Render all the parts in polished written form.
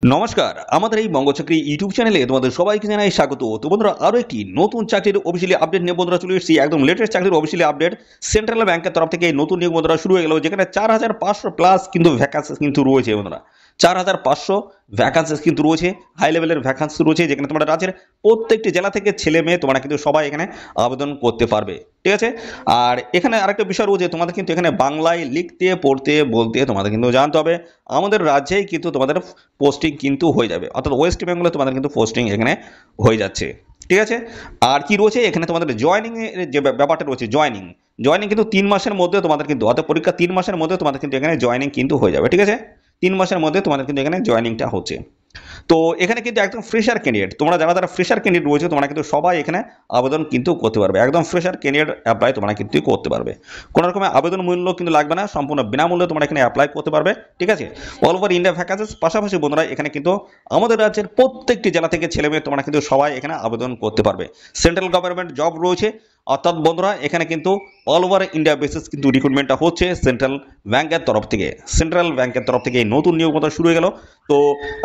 নমস্কার, আমাদের এই বঙ্গচাকরি ইউটিউব চ্যানেলে তোমাদের সবাইকে জানাই স্বাগত। তো বন্ধুরা, আরো একটি নতুন চাকরির অফিসিয়ালি আপডেট নিয়ে বন্ধুরা চলে এসেছি। একদম লেটেস্ট চাকরির অফিসিয়ালি আপডেট। সেন্ট্রাল ব্যাংকের তরফ থেকে এই নতুন নিয়োগ বন্ধুরা শুরু হয়ে গেল, যেখানে 4500 প্লাস কিন্তু ভ্যাকান্সি কিন্তু রয়েছে বন্ধুরা। 4500 ভ্যাকান্সি কিন্তু রয়েছে, হাই লেভেলের ভ্যাকান্সি রয়েছে, যেখানে তোমরা রাজ্যের প্রত্যেকটি জেলা থেকে ছেলে মেয়ে তোমরা কিন্তু সবাই এখানে আবেদন করতে পারবে। ঠিক আছে। আর এখানে আরেকটা বিষয় রয়েছে, তোমাদের কিন্তু এখানে বাংলায় লিখতে পড়তে বলতে তোমাদের কিন্তু জানতে হবে। আমাদের রাজ্যেই কিন্তু তোমাদের পোস্টিং কিন্তু হয়ে যাবে, অর্থাৎ ওয়েস্ট বেঙ্গলে তোমাদের কিন্তু পোস্টিং এখানে হয়ে যাচ্ছে। ঠিক আছে। আর কি রয়েছে এখানে তোমাদের জয়েনিং এর যে ব্যাপারটা রয়েছে, জয়েনিং জয়েনিং কিন্তু 3 মাসের মধ্যে তোমাদের কিন্তু, অর্থাৎ পরীক্ষা 3 মাসের মধ্যে তোমাদের কিন্তু এখানে জয়েনিং কিন্তু হয়ে যাবে। ঠিক আছে। 3 মাসের মধ্যে তোমাদের কিন্তু এখানে জয়েনিংটা হচ্ছে। তো এখানে কিন্তু একদম ফ্রেশার ক্যান্ডিডেট, তোমরা যারা ফ্রেশার ক্যান্ডিডেট রয়েছে তোমরা কিন্তু সবাই এখানে আবেদন কিন্তু করতে পারবে। একদম ফ্রেশার ক্যান্ডিডেট অ্যাপ্লাই তোমরা কিন্তু করতে পারবে। কোনো রকমের আবেদন মূল্য কিন্তু লাগবে না, সম্পূর্ণ বিনামূল্যে তোমরা এখানে অ্যাপ্লাই করতে পারবে। ঠিক আছে। অল ওভার ইন্ডিয়া ভ্যাকান্সিস, পাশাপাশি বন্ধুরা এখানে কিন্তু আমাদের রাজ্যের প্রত্যেকটি জেলা থেকে ছেলে মেয়ে তোমরা কিন্তু সবাই এখানে আবেদন করতে পারবে। সেন্ট্রাল গভর্নমেন্ট জব রয়েছে, অর্থাৎ বন্ধুরা এখানে কিন্তু অল ওভার ইন্ডিয়া বেসিস কিন্তু রিক্রুটমেন্টটা হচ্ছে সেন্ট্রাল ব্যাংকের তরফ থেকে। সেন্ট্রাল ব্যাংকের তরফ থেকে এই নতুন নিয়োগ মতো শুরু হয়ে গেল। তো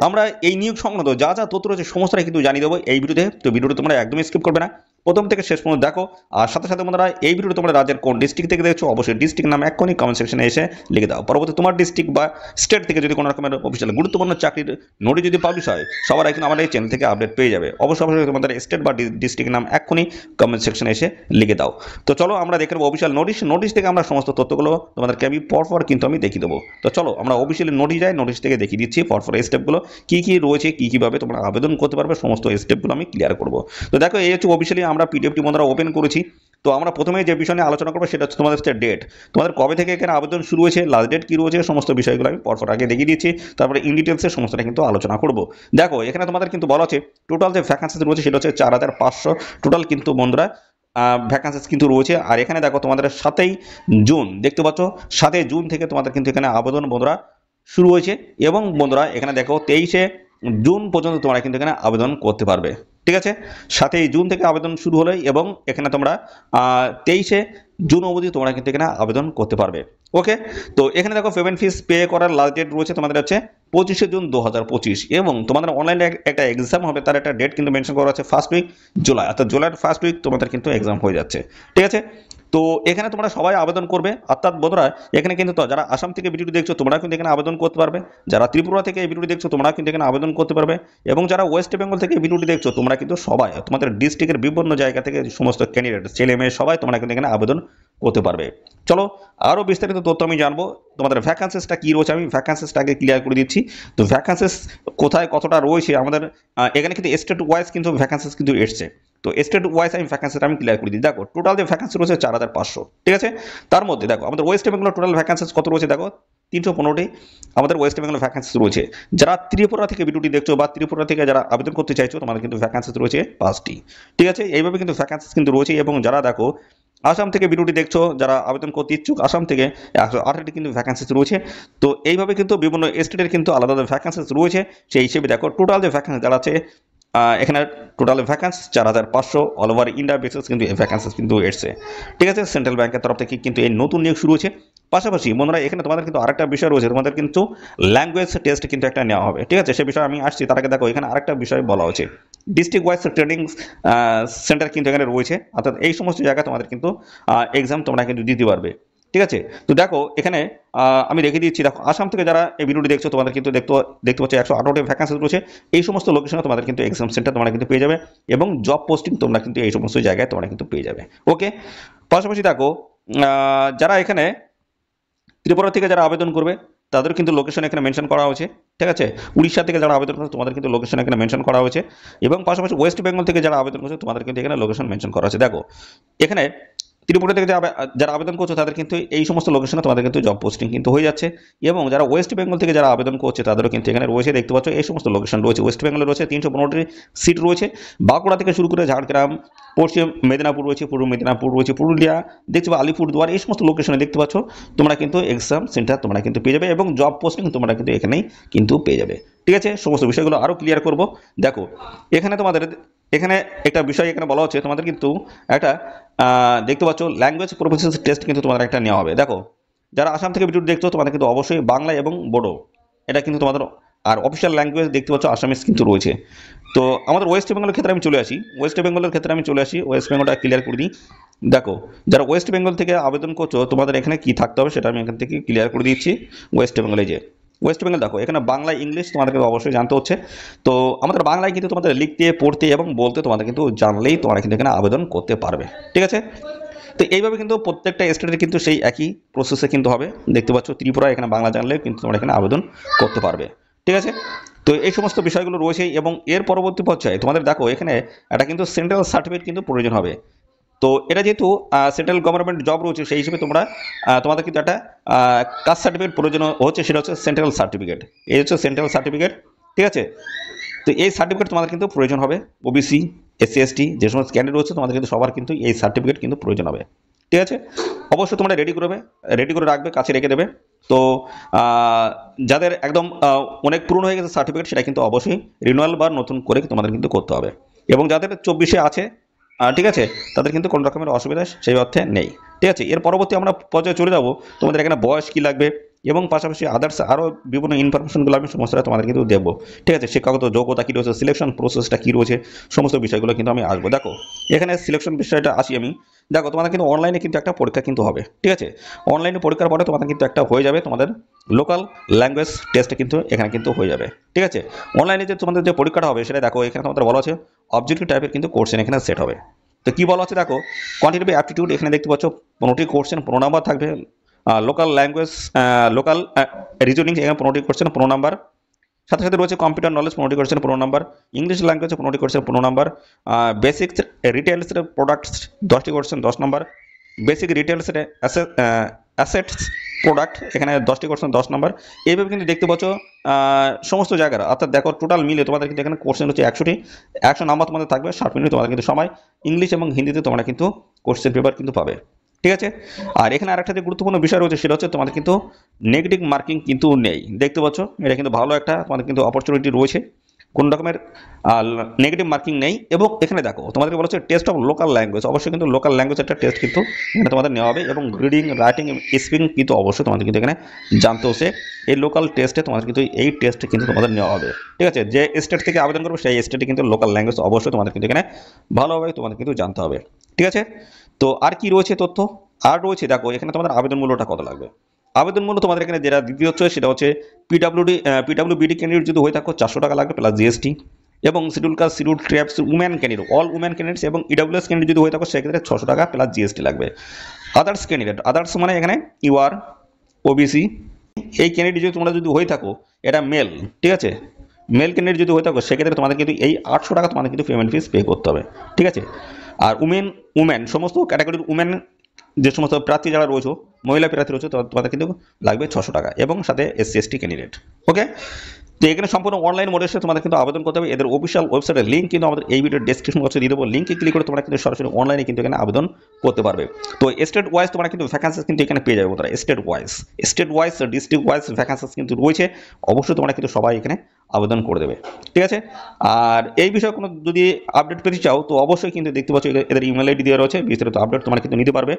আমরা এই নিয়োগ সংক্রান্ত যা যা তথ্য রয়েছে সমস্তটাই কিন্তু জানিয়ে দেবো এই ভিডিওতে। তো ভিডিওটি তোমরা একদমই স্কিপ করবে না, প্রথম থেকে শেষ পর্যন্ত দেখো। আর সাথে সাথে বন্ধুরা, এই ভিডিওটি তোমরা রাজ্যের কোন ডিস্ট্রিক্ট থেকে দেখছো অবশ্যই ডিস্ট্রিক্ট নাম এক্ষুনি কমেন্ট সেকশনে এসে লিখে দাও। পরবর্তী তোমার ডিস্ট্রিক্ট বা স্টেট থেকে যদি কোনো রকমের অফিসিয়াল গুরুত্বপূর্ণ চাকরির নোটিশ যদি পাবলিশ হয়, সবার আগে কিন্তু আমাদের এই চ্যানেল থেকে আপডেট পেয়ে যাবে। অবশ্যই তোমাদের স্টেট বা ডিস্ট্রিক্ট নাম এক্ষুনি কমেন্ট সেকশনে এসে লিখে দাও। তো চলো আমরা দেখে নেবো অফিসিয়াল নোটিশ থেকে আমরা সমস্ত তথ্যগুলো তোমাদেরকে আমি পরপর কিন্তু আমি দেখিয়ে দেবো। তো চলো আমরা অফিসিয়ালি নোটিশ যাই, নোটিশ থেকে দেখিয়ে দিচ্ছি পরপর এই স্টেপগুলো কী কী রয়েছে, কীভাবে তোমরা আবেদন করতে পারবে, সমস্ত স্টেপগুলো আমি ক্লিয়ার করবো। তো দেখো, এই হচ্ছে অফিসিয়ালি আমরা পিডিএফটি বন্ধুরা ওপেন করেছি। তো আমরা প্রথমে যে বিষয় নিয়ে আলোচনা করবো সেটা হচ্ছে তোমাদের হচ্ছে ডেট, তোমাদের কবে থেকে এখানে আবেদন শুরু হয়েছে, লাস্ট ডেট কী রয়েছে, সমস্ত বিষয়গুলো আমি পরপর আগে দেখিয়ে দিচ্ছি। তারপরে ইন ডিটেলসে সমস্তটা কিন্তু আলোচনা করবো। দেখো এখানে তোমাদের কিন্তু বলা হচ্ছে টোটাল যে ভ্যাকান্সি রয়েছে সেটা হচ্ছে 4500 টোটাল কিন্তু বন্ধুরা ভ্যাকান্সিস কিন্তু রয়েছে। আর এখানে দেখো তোমাদের 7 জুন দেখতে পাচ্ছ, 7 জুন থেকে তোমাদের কিন্তু এখানে আবেদন বন্ধুরা শুরু হয়েছে। এবং বন্ধুরা এখানে দেখো 23 জুন পর্যন্ত তোমরা কিন্তু এখানে আবেদন করতে পারবে। ঠিক আছে। 7 জুন থেকে আবেদন শুরু হলে এবং এখানে তোমরা 23 জুন অবধি তোমরা কিন্তু এখানে আবেদন করতে পারবে। ওকে। তো এখানে দেখো পেমেন্ট ফিস পে করার লাস্ট ডেট রয়েছে তোমাদের হচ্ছে 25 জুন 2025, এবং তোমাদের অনলাইনে একটা এক্সাম হবে, তার একটা ডেট কিন্তু মেনশন করা আছে 1 উইক জুলাই, অর্থাৎ জুলাইয়ের 1 উইক তোমাদের কিন্তু এক্সাম হয়ে যাচ্ছে। ঠিক আছে। তো এখানে তোমরা সবাই আবেদন করবে, অর্থাৎ বন্ধুরা এখানে কিন্তু যারা আসাম থেকে ভিডিওটি দেখছো তোমরা কিন্তু এখানে আবেদন করতে পারবে, যারা ত্রিপুরা থেকে এই ভিডিওটি দেখছো তোমরা কিন্তু এখানে আবেদন করতে পারবে, এবং যারা ওয়েস্ট বেঙ্গল থেকে এই ভিডিওটি দেখছো তোমরা কিন্তু সবাই তোমাদের ডিস্ট্রিক্টের বিভিন্ন জায়গা থেকে সমস্ত ক্যান্ডিডেট ছেলে মেয়ে সবাই তোমরা কিন্তু এখানে আবেদন করতে পারবে। চলো আরও বিস্তারিত তথ্য আমি জানবো। তোমাদের ভ্যাকান্সিসটা কী রয়েছে আমি ভ্যাকান্সিসটা আগে ক্লিয়ার করে দিচ্ছি। তো ভ্যাকান্সিস কোথায় কতটা রয়েছে আমাদের এখানে কিন্তু স্টেট ওয়াইজ কিন্তু ভ্যাকান্সিস কিন্তু এসছে। তো স্টেট ওয়াইজ আমি ভ্যাকান্সিটা আমি ক্লিয়ার করে দিই। দেখো টোটাল যে ভ্যাকান্সি রয়েছে 4500। ঠিক আছে। তার মধ্যে দেখো আমাদের ওয়েস্ট বেঙ্গলের টোটাল ভ্যাকান্সিস কত রয়েছে, দেখো 315টি আমাদের ওয়েস্ট বেঙ্গলের ভ্যাকান্সি রয়েছে। যারা ত্রিপুরা থেকে ভিডিওটি দেখছো বা ত্রিপুরা থেকে যারা আবেদন করতে চাইছো তোমাদের কিন্তু ভ্যাকান্সি রয়েছে 5টি। ঠিক আছে। এইভাবে কিন্তু ভ্যাকান্সি কিন্তু রয়েছে। এবং যারা দেখো আসাম থেকে ভিডিওটি দেখছো, যারা আবেদন করতে ইচ্ছুক আসাম থেকে 108টি কিন্তু ভ্যাকান্সিস রয়েছে। তো এইভাবে কিন্তু বিভিন্ন স্টেটের কিন্তু আলাদা আলাদা ভ্যাকান্সিস রয়েছে। সেই হিসেবে দেখো টোটাল যে ভ্যাকান্সি দাঁড়াচ্ছে এখানে total vacancy 4500 all over India basis কিন্তু এই ভ্যাকান্সিস কিন্তু এসছে। ঠিক আছে। সেন্ট্রাল ব্যাংকের তরফ থেকে কিন্তু এই নতুন নিয়োগ শুরু হয়েছে। পাশাপাশি বন্ধুরা এখানে তোমাদের কিন্তু আরেকটা বিষয় রয়েছে, তোমাদের কিন্তু ল্যাঙ্গুয়েজ টেস্ট কিন্তু একটা নেওয়া হবে। ঠিক আছে। সে বিষয়ে আমি আসছি, তার আগে দেখো এখানে আরেকটা বিষয় বলা হচ্ছে, ডিস্ট্রিক্ট ওয়াইজ ট্রেনিং সেন্টার কিন্তু এখানে রয়েছে, অর্থাৎ এই সমস্ত জায়গায় তোমাদের কিন্তু এক্সাম তোমরা কিন্তু দিতে পারবে। ঠিক আছে। তো দেখো এখানে আমি রেখে দিচ্ছি। দেখো আসাম থেকে যারা এই ভিডিওটি দেখছো তোমাদের কিন্তু দেখতে পাচ্ছ 118টি ভ্যাকান্সি রয়েছে। এই সমস্ত লোকেশনে তোমাদের কিন্তু এক্সাম সেন্টার তোমরা কিন্তু পেয়ে যাবে, এবং জব পোস্টিং তোমরা কিন্তু এই সমস্ত জায়গায় তোমরা কিন্তু পেয়ে যাবে। ওকে। পাশাপাশি দেখো যারা এখানে ত্রিপুরা থেকে যারা আবেদন করবে তাদের কিন্তু লোকেশন এখানে মেনশন করা হয়েছে। ঠিক আছে। উড়িষ্যা থেকে যারা আবেদন করছে তোমাদের কিন্তু লোকেশন এখানে মেনশন করা হয়েছে, এবং পাশাপাশি ওয়েস্ট বেঙ্গল থেকে যারা আবেদন করছে তোমাদের কিন্তু এখানে লোকেশন মেনশন করা আছে। দেখো এখানে ত্রিপুরা থেকে যারা আবেদন করছে তাদের কিন্তু এই সমস্ত লোকেশনে তোমাদের কিন্তু জব পোস্টিং কিন্তু হয়ে যাচ্ছে, এবং যারা ওয়েস্ট বেঙ্গল থেকে যারা আবেদন করছে তাদেরও কিন্তু এখানে রয়েছে। দেখতে পাচ্ছ এই সমস্ত লোকেশন রয়েছে। ওয়েস্ট বেঙ্গলে রয়েছে 315টি সিট রয়েছে, বাঁকুড়া থেকে শুরু করে ঝাড়গ্রাম, পশ্চিম মেদিনীপুর রয়েছে, পূর্ব মেদিনীপুর রয়েছে, পুরুলিয়া দেখতে পাচ্ছ, আলিপুরদুয়ার, এই সমস্ত লোকেশনে দেখতে পাচ্ছ তোমরা কিন্তু এক্সাম সেন্টার তোমরা কিন্তু পেয়ে যাবে, এবং জব পোস্টিং তোমরা কিন্তু এখানেই কিন্তু পেয়ে যাবে। ঠিক আছে। সমস্ত বিষয়গুলো আরও ক্লিয়ার করব। দেখো এখানে তোমাদের এখানে একটা বিষয় এখানে বলা হচ্ছে, তোমাদের কিন্তু একটা দেখতে পাচ্ছ ল্যাঙ্গুয়েজ প্রফিসিয়েন্সি টেস্ট কিন্তু তোমাদের একটা নেওয়া হবে। দেখো যারা আসাম থেকে ভিডিও দেখছো তোমাদের কিন্তু অবশ্যই বাংলা এবং বোডো এটা কিন্তু তোমাদের আর অফিসিয়াল ল্যাঙ্গুয়েজ দেখতে পাচ্ছ আসামিস কিন্তু রয়েছে। তো আমাদের ওয়েস্ট বেঙ্গলের ক্ষেত্রে আমি চলে আসি। ওয়েস্ট বেঙ্গলটা ক্লিয়ার করে দিই। দেখো, যারা ওয়েস্ট বেঙ্গল থেকে আবেদন করছো তোমাদের এখানে কি থাকতে হবে সেটা আমি এখান থেকে ক্লিয়ার করে দিচ্ছি। ওয়েস্ট বেঙ্গলে যে ওয়েস্ট বেঙ্গল দেখো, এখানে বাংলা ইংলিশ তোমাদেরকে অবশ্যই জানতে হচ্ছে। তো আমাদের বাংলায় কিন্তু তোমাদের লিখতে পড়তে এবং বলতে তোমাদের কিন্তু জানলেই তোমরা কিন্তু এখানে আবেদন করতে পারবে, ঠিক আছে। তো এইভাবে কিন্তু প্রত্যেকটা স্টেটের কিন্তু সেই একই প্রসেসে কিন্তু হবে। দেখতে পাচ্ছ ত্রিপুরা এখানে বাংলা জানলে কিন্তু তোমরা এখানে আবেদন করতে পারবে, ঠিক আছে। তো এই সমস্ত বিষয়গুলো রয়েছে এবং এর পরবর্তী পর্যায়ে তোমাদের দেখো এখানে একটা কিন্তু সেন্ট্রাল সার্টিফিকেট কিন্তু প্রয়োজন হবে। তো এটা যেহেতু সেন্ট্রাল গভর্নমেন্ট জব রয়েছে সেই হিসেবে তোমাদের কিন্তু একটা কাস্ট সার্টিফিকেট প্রয়োজন হচ্ছে, সেটা হচ্ছে সেন্ট্রাল সার্টিফিকেট। এই হচ্ছে সেন্ট্রাল সার্টিফিকেট, ঠিক আছে। তো এই সার্টিফিকেট তোমাদের কিন্তু প্রয়োজন হবে। ওবিসি, এসসি, এসটি যে সমস্ত ক্যান্ডিডেট রয়েছে তোমাদের কিন্তু সবার কিন্তু এই সার্টিফিকেট কিন্তু প্রয়োজন হবে, ঠিক আছে। অবশ্যই তোমরা রেডি করে রাখবে, কাছে রেখে দেবে। তো যাদের একদম অনেক পুরনো হয়ে গেছে সার্টিফিকেট সেটা কিন্তু অবশ্যই রিনুয়াল বা নতুন করে তোমাদের কিন্তু করতে হবে। এবং যাদের 24-এ আছে, ঠিক আছে, তাদের কিন্তু কোনো রকমের অসুবিধা সেই অর্থে নেই, ঠিক আছে। এর পরবর্তী আমরা পর্যায়ে চলে যাব। তোমাদের এখানে বয়স কী লাগবে এবং পাশাপাশি আদার্স আরও বিভিন্ন ইনফরমেশনগুলো আমি সমস্তটা তোমাদের কিন্তু দেবো, ঠিক আছে। শিক্ষাগত যোগ্যতা কী রয়েছে, সিলেকশন প্রসেসটা কী রয়েছে, সমস্ত বিষয়গুলো কিন্তু আমি আসবো। দেখো এখানে সিলেকশন বিষয়টা আসি আমি। দেখো তোমাদের কিন্তু অনলাইনে কিন্তু একটা পরীক্ষা কিন্তু হবে, ঠিক আছে। অনলাইনে পরীক্ষার পরে তোমাদের কিন্তু একটা হয়ে যাবে তোমাদের লোকাল ল্যাঙ্গুয়েজ টেস্ট কিন্তু এখানে কিন্তু হয়ে যাবে, ঠিক আছে। অনলাইনে যে তোমাদের যে পরীক্ষাটা হবে সেটা দেখো এখানে তোমাদের বলা আছে অবজেক্টিভ টাইপের কিন্তু কোশ্চেন এখানে সেট হবে। তো কী বলা আছে দেখো, কোয়ান্টিটেটিভ অ্যাপটিটিউড এখানে দেখতে পাচ্ছ 15টি কোশ্চেন 15 নাম্বার থাকবে। লোকাল ল্যাঙ্গুয়েজ লোকাল রিজনিং এখানে 15টি কোশ্চেন 15 নাম্বার। সাথে সাথে রয়েছে কম্পিউটার নলেজ 15টি কোশ্চেন 15 নাম্বার। ইংলিশ ল্যাঙ্গুয়েজে 15টি কোশ্চেন 15 নাম্বার। বেসিক্স রিটেলসের প্রোডাক্টস 10টি কোশ্চেন 10 নাম্বার। বেসিক রিটেলসের অ্যাসেটস প্রোডাক্ট এখানে 10টি কোশ্চেন 10 নাম্বার। এইভাবে কিন্তু দেখতে পাচ্ছ সমস্ত জায়গার, অর্থাৎ দেখো টোটাল মিলে তোমাদের কিন্তু এখানে কোশ্চেন হচ্ছে 100টি। 100 নাম্বার তোমাদের থাকবে, 60 মিনিট তোমাদের কিন্তু সময়। ইংলিশ এবং হিন্দিতে তোমরা কিন্তু কোশ্চেন পেপার কিন্তু পাবে, ঠিক আছে। আর এখানে আরেকটা যে গুরুত্বপূর্ণ বিষয় রয়েছে সেটা হচ্ছে তোমাদের কিন্তু নেগেটিভ মার্কিং কিন্তু নেই। দেখতে পাচ্ছ এটা কিন্তু ভালো একটা তোমাদের কিন্তু অপরচুনিটি রয়েছে, কোন রকমের নেগেটিভ মার্কিং নেই। এবং এখানে দেখো তোমাদেরকে বলা হচ্ছে টেস্ট অফ লোকাল ল্যাঙ্গুয়েজ, অবশ্যই কিন্তু লোকাল ল্যাঙ্গুয়েজ একটা টেস্ট কিন্তু এখানে তোমাদের নেওয়া হবে। এবং রিডিং, রাইটিং, স্পিকিং কিন্তু অবশ্যই তোমাদের কিন্তু এখানে জানতে হচ্ছে। এই লোকাল টেস্টে তোমাদের কিন্তু এই টেস্টে কিন্তু তোমাদের নেওয়া হবে, ঠিক আছে। যে স্টেট থেকে আবেদন করবে সেই স্টেটে কিন্তু লোকাল ল্যাঙ্গুয়েজ অবশ্যই তোমাদের কিন্তু এখানে ভালোভাবে তোমাদের কিন্তু জানতে হবে, ঠিক আছে। তো আর কি রয়েছে তথ্য, আর রয়েছে দেখো এখানে তোমাদের আবেদন মূল্যটা কত লাগবে। আবেদন মূল্য তোমাদের এখানে যেটা দিতে হচ্ছে সেটা হচ্ছে পিডাব্লিউবিডি ক্যান্ডিডেট যদি হয়ে থাকো 400 টাকা লাগবে প্লাস জিএসটি। এবং schedule caste, schedule tribes, woman candidate, all woman candidates এবং ইডাব্লিউএস ক্যান্ডিডেট যদি হয়ে থাকো সেক্ষেত্রে 600 টাকা প্লাস জিএসটি লাগবে। আদার্স ক্যান্ডিডেট, আদার্স মানে এখানে ইউআর, ওবিসি এই ক্যান্ডিডেট যদি তোমরা যদি হয়ে থাকো, এটা মেল, ঠিক আছে। মেল ক্যান্ডিডেট যদি হয়ে থাকো সেক্ষেত্রে তোমাদের কিন্তু এই 800 টাকা তোমাদের কিন্তু পেমেন্ট ফিস পে করতে হবে, ঠিক আছে। আর উমেন সমস্ত ক্যাটাগরির উমেন যে সমস্ত প্রার্থী যারা রয়েছে, মহিলা প্রার্থী রয়েছে, তোমাদের কিন্তু লাগবে 600 টাকা এবং সাথে এসসি এসটি ক্যান্ডিডেট, ওকে। তো এখানে সম্পূর্ণ অনলাইন মোডে তোমাদের কিন্তু আবেদন করতে হবে। এদের অফিসিয়াল ওয়েবসাইটের লিঙ্ক কিন্তু আমাদের এই ভিডিওর ডেসক্রিপশন বক্সে দিয়ে দেবো। লিঙ্কে ক্লিক করে তোমরা কিন্তু সরাসরি অনলাইনে কিন্তু এখানে আবেদন করতে পারবে। তো স্টেট ওয়াইজ তোমরা কিন্তু ভ্যাকান্সিস কিন্তু এখানে পেয়ে যাবে বন্ধুরা। State wise district wise vacancies কিন্তু রয়েছে, অবশ্যই তোমরা কিন্তু সবাই এখানে আবেদন করে দেবে, ঠিক আছে। আর এই বিষয়ে কোনো যদি আপডেট পেতে চাও তো অবশ্যই কিন্তু দেখতে পাচ্ছ এদের ইমেল আইডি দেওয়া রয়েছে, বিস্তারিত আপডেট তোমরা কিন্তু নিতে পারবে।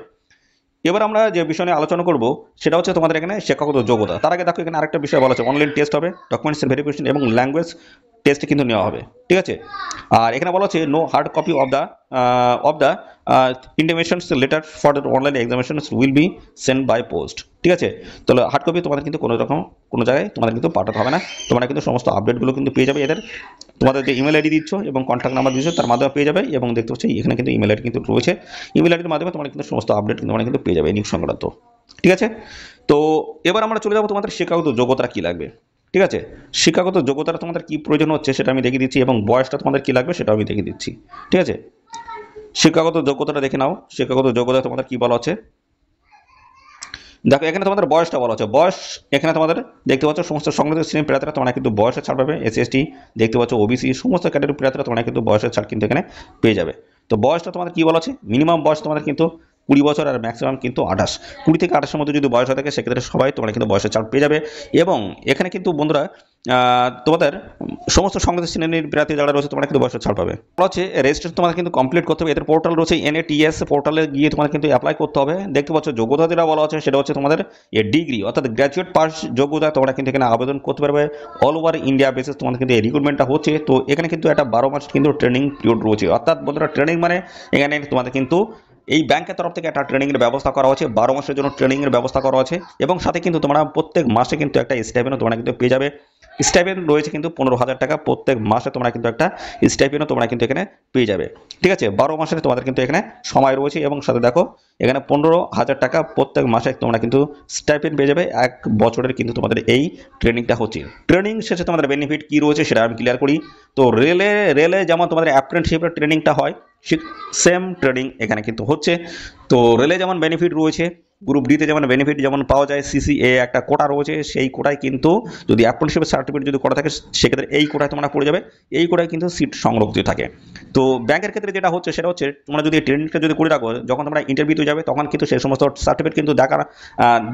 এবার আমরা যে বিষয় নিয়ে আলোচনা করব সেটা হচ্ছে তোমাদের এখানে শিক্ষাগত যোগ্যতা। তার আগে দেখো এখানে আরেকটা বিষয় বলা আছে, অনলাইন টেস্ট হবে, ডকুমেন্টসের ভেরিফিকেশন এবং ল্যাঙ্গুয়েজ টেস্ট কিন্তু নেওয়া হবে, ঠিক আছে। আর এখানে বলা আছে no hard copy of the intimations letter for the online examinations will be send by post, ঠিক আছে। তাহলে হার্ড কপি তোমাদের কিন্তু কোনো জায়গায় তোমাদের কিন্তু পাঠাতে হবে না। তোমরা কিন্তু সমস্ত আপডেটগুলো কিন্তু পেয়ে যাবে এদের, তোমাদের যে ইমেল আইডি দিচ্ছ এবং কন্ট্যাক্ট নাম্বার দিচ্ছ তার মাধ্যমে পেয়ে যাবে। এবং দেখতে পাচ্ছি এখানে কিন্তু ইমেল আইডি কিন্তু রয়েছে, ইমেল আইডির মাধ্যমে তোমরা কিন্তু সমস্ত আপডেট কিন্তু তোমরা কিন্তু পেয়ে যাবে নিয়োগ সংক্রান্ত, ঠিক আছে। তো এবার আমরা চলে যাবো তোমাদের শিক্ষাগত যোগ্যতা কী লাগবে, ঠিক আছে। শিক্ষাগত যোগ্যতাটা তোমাদের কী প্রয়োজন হচ্ছে সেটা আমি দেখিয়ে দিচ্ছি এবং বয়সটা তোমাদের কী লাগবে সেটা আমি দেখিয়ে দিচ্ছি, ঠিক আছে। শিক্ষাগত যোগ্যতাটা দেখে নাও। শিক্ষাগত যোগ্যতা তোমাদের কী বলা হচ্ছে দেখো, এখানে তোমাদের বয়সটা বলা হচ্ছে। বয়স এখানে তোমাদের দেখতে পাচ্ছ সমস্ত সংগ্রহ শ্রেণীর প্রার্থীরা তোমরা কিন্তু বয়সের ছাড় পাবে। এসসি এসটি দেখতে পাচ্ছ, ওবিসি সমস্ত ক্যাটাগরির প্রার্থীরা তোমরা কিন্তু বয়সের ছাড় কিন্তু এখানে পেয়ে যাবে। তো বয়সটা তোমাদের কী বলা আছে, মিনিমাম বয়স তোমাদের কিন্তু 20 বছর আর ম্যাক্সিমাম কিন্তু 28, 20 থেকে 28-এর মধ্যে যদি বয়স হয়ে থাকে সেক্ষেত্রে সবাই তোমরা কিন্তু বয়সের ছাড় পেয়ে যাবে। এবং এখানে কিন্তু বন্ধুরা তোমাদের সমস্ত সংবাদ শ্রেণীর প্রার্থী যারা রয়েছে তোমরা কিন্তু বয়সের ছাড় পাবে। হচ্ছে রেজিস্ট্রেশন তোমাদের কিন্তু কমপ্লিট করতে হবে। এদের পোর্টাল রয়েছে NATS পোর্টালে গিয়ে তোমাদের কিন্তু অ্যাপ্লাই করতে হবে। দেখতে পাচ্ছ যোগ্যতা যেটা বলা হচ্ছে সেটা হচ্ছে তোমাদের ডিগ্রি অর্থাৎ গ্র্যাজুয়েট পাস যোগ্যতা, তোমরা কিন্তু এখানে আবেদন করতে পারবে। অল ওভার ইন্ডিয়া বেসিস তোমাদের কিন্তু এই রিক্রুটমেন্টটা হচ্ছে। তো এখানে কিন্তু একটা 12 মাস কিন্তু ট্রেনিং পিরিয়ড রয়েছে, অর্থাৎ বন্ধুরা ট্রেনিং মানে এখানে তোমাদের কিন্তু এই ব্যাংকের তরফ থেকে একটা ট্রেনিংয়ের ব্যবস্থা করা হচ্ছে, 12 মাসের জন্য ট্রেনিংয়ের ব্যবস্থা করা আছে। এবং সাথে কিন্তু তোমরা প্রত্যেক মাসে কিন্তু একটা স্টাইপেন্ডও তোমরা কিন্তু পেয়ে যাবে। স্টাইপেন্ড রয়েছে কিন্তু 15,000 টাকা প্রত্যেক মাসে, তোমরা কিন্তু একটা স্টাইপেন্ডও তোমরা কিন্তু এখানে পেয়ে যাবে। ঠিক আছে, 12 মাসের তোমাদের কিন্তু এখানে সময় রয়েছে। এবং সাথে দেখো এখানে 15,000 টাকা প্রত্যেক মাসে তোমরা কিন্তু স্টাইপেন্ড পেয়ে যাবে। 1 বছরের কিন্তু তোমাদের এই ট্রেনিংটা হচ্ছে। ট্রেনিং শেষে তোমাদের বেনিফিট কী রয়েছে সেটা আমি ক্লিয়ার করি। তো রেলে যেমন তোমাদের অ্যাপ্রেন্টিসশিপের ট্রেনিংটা হয়, সেম ট্রেনিং এখানে কিন্তু হচ্ছে। তো রেলে যেমন বেনিফিট রয়েছে, গ্রুপ ডিতে যেমন বেনিফিট যেমন পাওয়া যায়, CCA একটা কোটা রয়েছে, সেই কোটায় কিন্তু যদি অ্যাপ্রেন্টিসশিপের সার্টিফিকেট যদি করা থাকে সেক্ষেত্রে এই কোটায় তোমরা পড়ে যাবে। এই কোটায় কিন্তু সিট সংরক্ষিত থাকে। তো ব্যাংকের ক্ষেত্রে যেটা হচ্ছে সেটা হচ্ছে তোমরা যদি ট্রেনিংটা যদি করে রাখো, যখন তোমরা ইন্টারভিউতে যাবে তখন কিন্তু সেই সমস্ত সার্টিফিকেট কিন্তু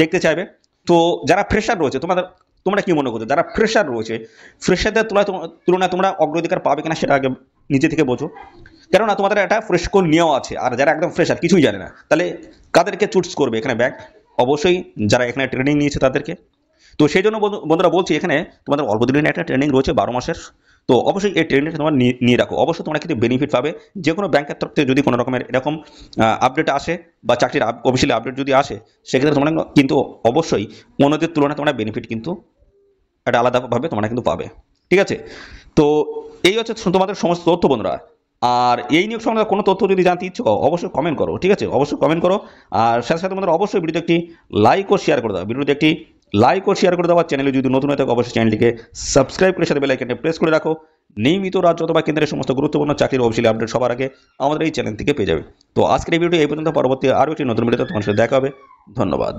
দেখতে চাইবে। তো যারা ফ্রেশার রয়েছে তোমরা কি মনে করছো, যারা ফ্রেশার রয়েছে ফ্রেশারদের তুলনায় তোমরা অগ্রাধিকার পাবে কিনা সেটা আগে নিজে থেকে বোঝো। কেননা তোমাদের একটা ফ্রেশ কোড নিয়েও আছে। আর যারা একদম ফ্রেশার কিছুই জানে না তাহলে কাদেরকে চুজ করবে এখানে ব্যাংক? অবশ্যই যারা এখানে ট্রেনিং নিয়েছে তাদেরকে। তো সেই জন্য বন্ধুরা বলছি এখানে তোমাদের অল্প দিনের একটা ট্রেনিং রয়েছে 12 মাসের। তো অবশ্যই এই ট্রেনিংটা তোমরা নিয়ে রাখো। অবশ্যই তোমরা কিন্তু বেনিফিট পাবে। যে কোনো ব্যাংকের তরফ থেকে যদি কোনো রকমের এরকম আপডেট আসে বা চাকরির অফিসিয়ালি আপডেট যদি আসে সেক্ষেত্রে তোমরা কিন্তু অবশ্যই অন্যদের তুলনায় তোমরা বেনিফিট কিন্তু একটা আলাদাভাবে তোমরা কিন্তু পাবে। ঠিক আছে, তো এই হচ্ছে তোমাদের সমস্ত তথ্য বন্ধুরা। আর এই নিয়োগ সংক্রান্ত কোনো তথ্য যদি জানতে ইচ্ছুক অবশ্যই কমেন্ট করো। ঠিক আছে, অবশ্যই কমেন্ট করো। আর সাথে সাথে তোমাদের অবশ্যই ভিডিওতে একটি লাইক ও শেয়ার করে দাও। ভিডিওতে একটি লাইক ও শেয়ার করে দাও। আর চ্যানেলে যদি নতুন হয়ে থাকে অবশ্যই চ্যানেলটিকে সাবস্ক্রাইব করে সাথে বেল আইকনটি প্রেস করে রাখো। নিয়মিত রাজ্য অথবা কেন্দ্রের সমস্ত গুরুত্বপূর্ণ চাকরির অফিসিয়ালি আপডেট সবার আগে আমাদের এই চ্যানেল থেকে পেয়ে যাবে। তো আজকের এই ভিডিও এই পর্যন্ত, পরবর্তী আরও একটি নতুন ভিডিওতে তোমার সাথে দেখা হবে। ধন্যবাদ।